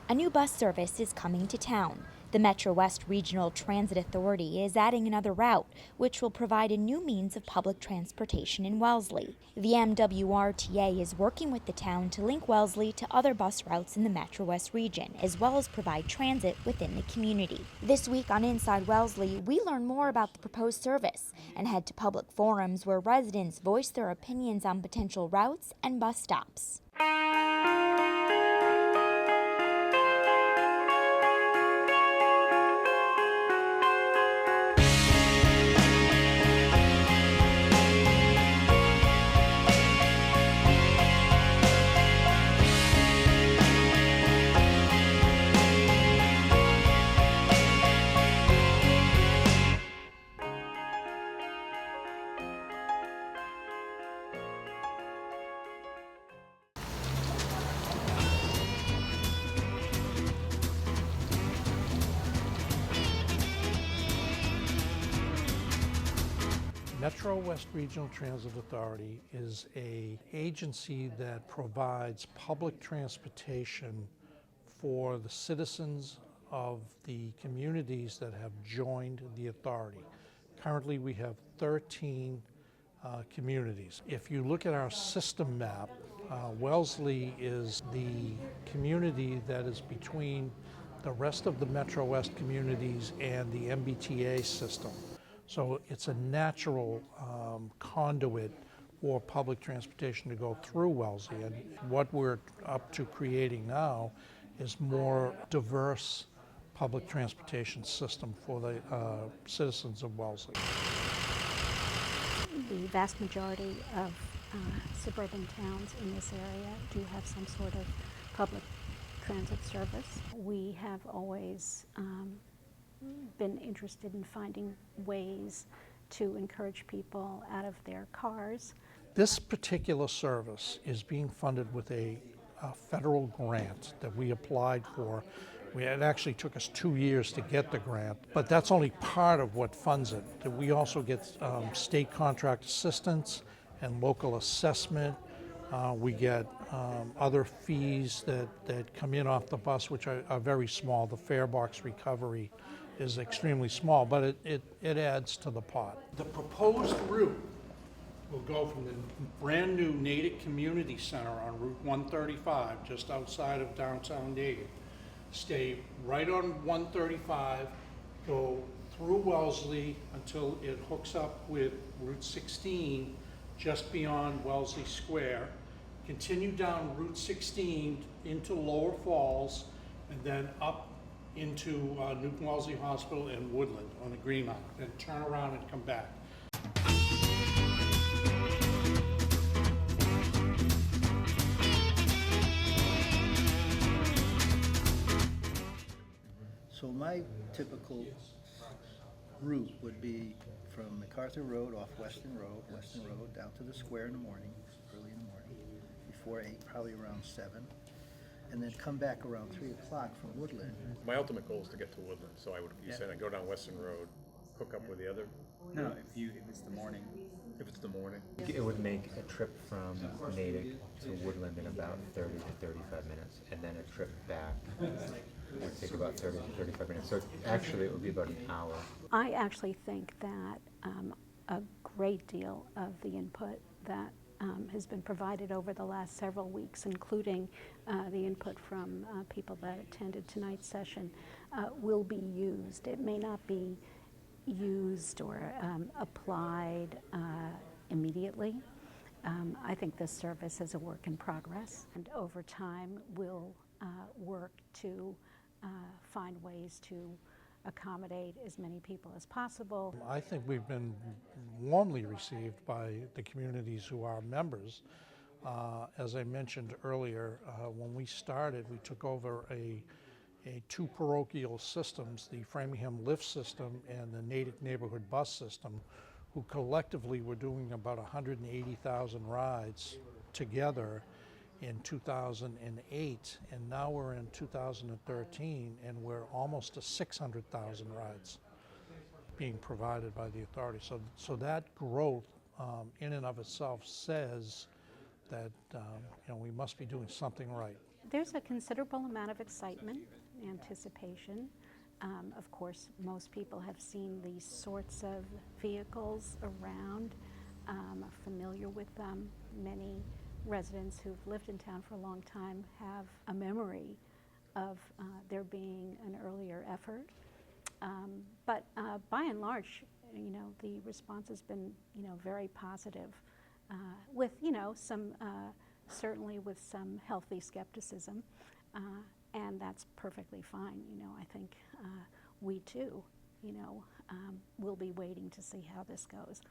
A new bus service is coming to town. The Metro West Regional Transit Authority is adding another route, which will provide a new means of public transportation in Wellesley. The MWRTA is working with the town to link Wellesley to other bus routes in the Metro West region, as well as provide transit within the community. This week on Inside Wellesley, we learn more about the proposed service and head to public forums where residents voice their opinions on potential routes and bus stops. Metro West Regional Transit Authority is an agency that provides public transportation for the citizens of the communities that have joined the authority. Currently, we have 13 communities. If you look at our system map, Wellesley is the community that is between the rest of the Metro West communities and the MBTA system. So it's a natural conduit for public transportation to go through Wellesley. And what we're up to creating now is more diverse public transportation system for the citizens of Wellesley. The vast majority of suburban towns in this area do have some sort of public transit service. We have always been interested in finding ways to encourage people out of their cars. This particular service is being funded with a federal grant that we applied for. It actually took us 2 years to get the grant, but that's only part of what funds it. We also get state contract assistance and local assessment. We get other fees that come in off the bus, which are very small. The fare box recovery is extremely small, but it adds to the pot. The proposed route will go from the brand new Natick Community Center on Route 135, just outside of downtown Natick, stay right on 135, go through Wellesley until it hooks up with Route 16, just beyond Wellesley Square, continue down Route 16 into Lower Falls, and then up into Newton Wellesley Hospital and Woodland on the Green Mountain, then turn around and come back. So my typical route would be from MacArthur Road off Weston Road down to the square in the morning, early in the morning, before 8, probably around 7, and then come back around 3 o'clock from Woodland. My ultimate goal is to get to Woodland, so I would be saying I go down Weston Road, hook up with the other. No, if it's the morning. If it's the morning. It would make a trip from Natick to Woodland in about 30 to 35 minutes, and then a trip back would take about 30 to 35 minutes. So actually it would be about an hour. I actually think that a great deal of the input that has been provided over the last several weeks, including the input from people that attended tonight's session, will be used. It may not be used or applied immediately. I think this service is a work in progress, and over time we'll work to find ways to accommodate as many people as possible. I think we've been warmly received by the communities who are members. As I mentioned earlier, when we started, we took over two parochial systems, the Framingham Lift System and the Natick Neighborhood Bus System, who collectively were doing about 180,000 rides together in 2008, and now we're in 2013, and we're almost to 600,000 rides being provided by the authority. So that growth in and of itself says that we must be doing something right. There's a considerable amount of excitement, anticipation. Of course, most people have seen these sorts of vehicles around, are familiar with them. Many residents who've lived in town for a long time have a memory of there being an earlier effort. But by and large, the response has been, very positive, with, some, certainly with some healthy skepticism, and that's perfectly fine. I think we too, will be waiting to see how this goes.